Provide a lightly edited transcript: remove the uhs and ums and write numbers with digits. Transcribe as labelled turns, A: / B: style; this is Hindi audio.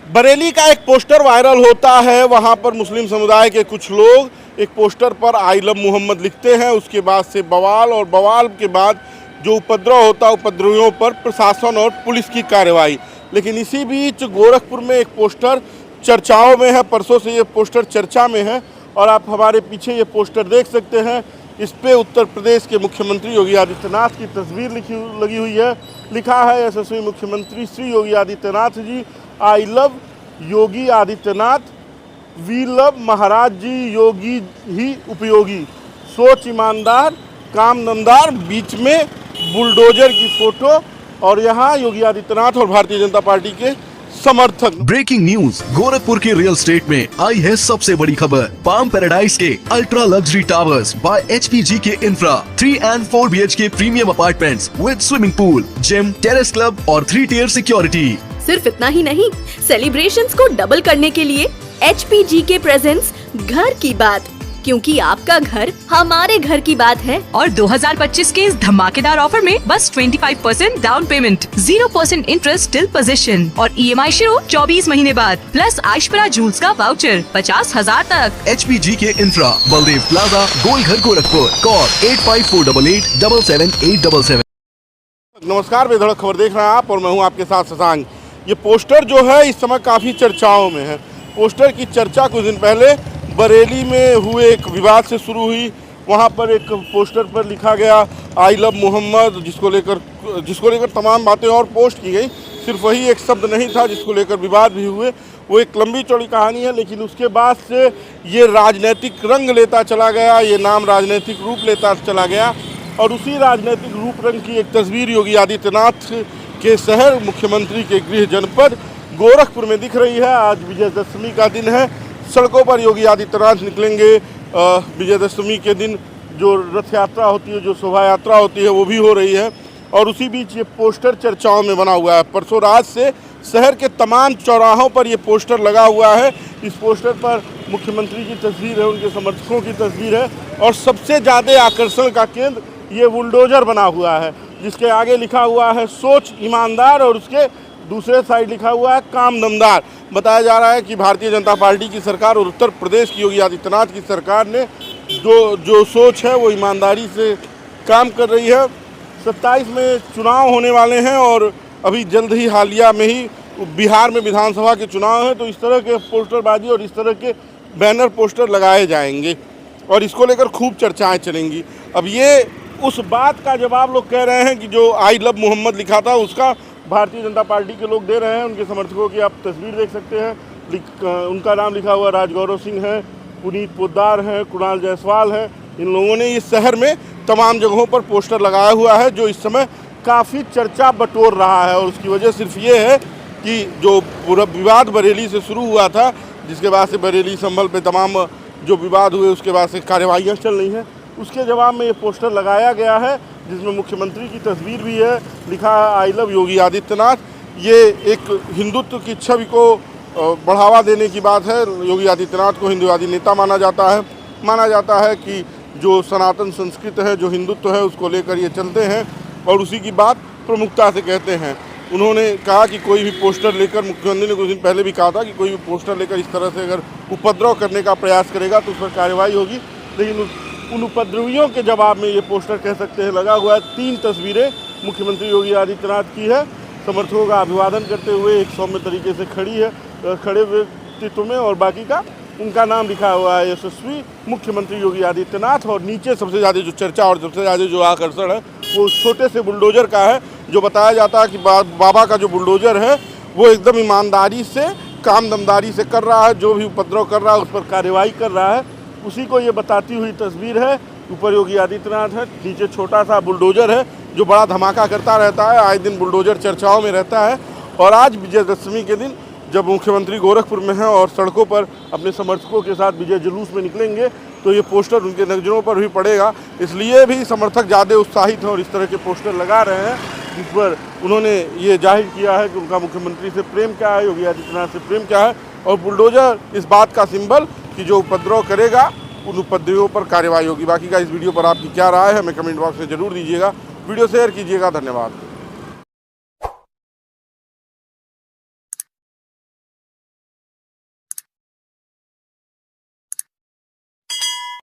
A: बरेली का एक पोस्टर वायरल होता है। वहां पर मुस्लिम समुदाय के कुछ लोग एक पोस्टर पर आई लव मोहम्मद लिखते हैं। उसके बाद से बवाल, और बवाल के बाद जो उपद्रव होता है, उपद्रवियों पर प्रशासन और पुलिस की कार्रवाई। लेकिन इसी बीच गोरखपुर में एक पोस्टर चर्चाओं में है। परसों से ये पोस्टर चर्चा में है और आप हमारे पीछे ये पोस्टर देख सकते हैं। इस पे उत्तर प्रदेश के मुख्यमंत्री योगी आदित्यनाथ की तस्वीर लगी हुई है। लिखा है यशस्वी मुख्यमंत्री Shri Yogi Adityanath ji, I love Yogi Adityanath, we love Maharaj ji, Yogi ही उपयोगी, सोच ईमानदार, काम दमदार, बीच में बुलडोजर की फोटो और यहाँ योगी आदित्यनाथ और भारतीय जनता पार्टी के समर्थक।
B: ब्रेकिंग न्यूज, गोरखपुर के रियल एस्टेट में आई है सबसे बड़ी खबर। पाम पैराडाइज के ultra luxury towers by HPG के infra 3 and 4 BHK premium apartments with swimming pool, gym, terrace club और 3 tier सिक्योरिटी।
C: सिर्फ इतना ही नहीं, सेलिब्रेशंस को डबल करने के लिए HPG के प्रेजेंस घर की बात, क्योंकि आपका घर हमारे घर की बात है।
D: और 2025 के इस धमाकेदार ऑफर में बस 25% down payment, 0% interest till position और EMI शुरू 24 महीने बाद, प्लस आइशपरा जूल्स का वाउचर 50,000 तक।
B: HPG के infra, Baldev plaza, Golghar, Gorakhpur. Call 8548887877।
A: नमस्कार, बेधड़क खबर देख रहे हैं आप और मैं हूं आपके साथ शशांक। ये पोस्टर जो है इस समय काफ़ी चर्चाओं में है। पोस्टर की चर्चा कुछ दिन पहले बरेली में हुए एक विवाद से शुरू हुई। वहां पर एक पोस्टर पर लिखा गया आई लव मोहम्मद, जिसको लेकर तमाम बातें और पोस्ट की गई। सिर्फ वही एक शब्द नहीं था जिसको लेकर विवाद भी हुए। वो एक लंबी चौड़ी कहानी है, लेकिन उसके बाद से ये राजनीतिक रंग लेता चला गया, ये नाम राजनीतिक रूप लेता चला गया। और उसी राजनीतिक रूप रंग की एक तस्वीर योगी आदित्यनाथ के शहर, मुख्यमंत्री के गृह जनपद गोरखपुर में दिख रही है। आज विजयदशमी का दिन है। सड़कों पर योगी आदित्यनाथ निकलेंगे। विजयदशमी के दिन जो रथ यात्रा होती है, जो शोभा यात्रा होती है, वो भी हो रही है। और उसी बीच ये पोस्टर चर्चाओं में बना हुआ है। परसों रात से शहर के तमाम चौराहों पर ये पोस्टर लगा हुआ है। इस पोस्टर पर मुख्यमंत्री की तस्वीर है, उनके समर्थकों की तस्वीर है और सबसे ज़्यादा आकर्षण का केंद्र ये बुलडोजर बना हुआ है, जिसके आगे लिखा हुआ है सोच ईमानदार और उसके दूसरे साइड लिखा हुआ है काम दमदार। बताया जा रहा है कि भारतीय जनता पार्टी की सरकार और उत्तर प्रदेश की योगी आदित्यनाथ की सरकार ने जो सोच है वो ईमानदारी से काम कर रही है। 27 में चुनाव होने वाले हैं और अभी जल्द ही हालिया में ही बिहार में विधानसभा के चुनाव हैं, तो इस तरह के पोस्टरबाजी और इस तरह के बैनर पोस्टर लगाए जाएंगे और इसको लेकर खूब चर्चाएँ चलेंगी। अब ये उस बात का जवाब लोग कह रहे हैं कि जो आई लव मोहम्मद लिखा था उसका भारतीय जनता पार्टी के लोग दे रहे हैं। उनके समर्थकों की आप तस्वीर देख सकते हैं। उनका नाम लिखा हुआ राजगौरव सिंह है, पुनीत पोद्दार है, कुणाल जायसवाल है। इन लोगों ने इस शहर में तमाम जगहों पर पोस्टर लगाया हुआ है, जो इस समय काफ़ी चर्चा बटोर रहा है। और उसकी वजह सिर्फ ये है कि जो पूरा विवाद बरेली से शुरू हुआ था, जिसके बाद से बरेली संभल पे तमाम जो विवाद हुए उसके बाद से कार्यवाहियाँ चल रही हैं, उसके जवाब में ये पोस्टर लगाया गया है, जिसमें मुख्यमंत्री की तस्वीर भी है। लिखा है आई लव योगी आदित्यनाथ। ये एक हिंदुत्व की छवि को बढ़ावा देने की बात है। योगी आदित्यनाथ को हिंदुवादी नेता माना जाता है। माना जाता है कि जो सनातन संस्कृति है, जो हिंदुत्व है, उसको लेकर ये चलते हैं और उसी की बात प्रमुखता से कहते हैं। उन्होंने कहा कि कोई भी पोस्टर लेकर, मुख्यमंत्री ने कुछ दिन पहले भी कहा था कि कोई भी पोस्टर लेकर इस तरह से अगर उपद्रव करने का प्रयास करेगा तो उस पर कार्रवाई होगी। लेकिन उन उपद्रवियों के जवाब में ये पोस्टर कह सकते हैं लगा हुआ है। 3 तस्वीरें मुख्यमंत्री योगी आदित्यनाथ की है, समर्थकों का अभिवादन करते हुए एक सौम्य तरीके से खड़े व्यक्तित्व में, और बाकी का उनका नाम लिखा हुआ है यशस्वी मुख्यमंत्री योगी आदित्यनाथ। और नीचे सबसे ज़्यादा जो चर्चा और सबसे ज़्यादा जो आकर्षण है वो छोटे से बुलडोजर का है, जो बताया जाता है कि बाबा का जो बुलडोजर है वो एकदम ईमानदारी से, काम दमदारी से कर रहा है। जो भी उपद्रव कर रहा है उस पर कार्रवाई कर रहा है, उसी को ये बताती हुई तस्वीर है। ऊपर योगी आदित्यनाथ है, नीचे छोटा सा बुलडोजर है जो बड़ा धमाका करता रहता है। आए दिन बुलडोजर चर्चाओं में रहता है। और आज विजयदशमी के दिन जब मुख्यमंत्री गोरखपुर में हैं और सड़कों पर अपने समर्थकों के साथ विजय जुलूस में निकलेंगे, तो ये पोस्टर उनके नज़रों पर भी पड़ेगा। इसलिए भी समर्थक ज़्यादा उत्साहित हैं और इस तरह के पोस्टर लगा रहे हैं, जिस पर उन्होंने ये जाहिर किया है कि उनका मुख्यमंत्री से प्रेम क्या है, योगी आदित्यनाथ से प्रेम क्या है। और बुलडोजर इस बात का सिंबल कि जो उपद्रव करेगा उन उपद्रवियों पर कार्रवाई होगी। बाकी का इस वीडियो पर आपकी क्या राय है हमें कमेंट बॉक्स में ज़रूर दीजिएगा। वीडियो शेयर कीजिएगा। धन्यवाद।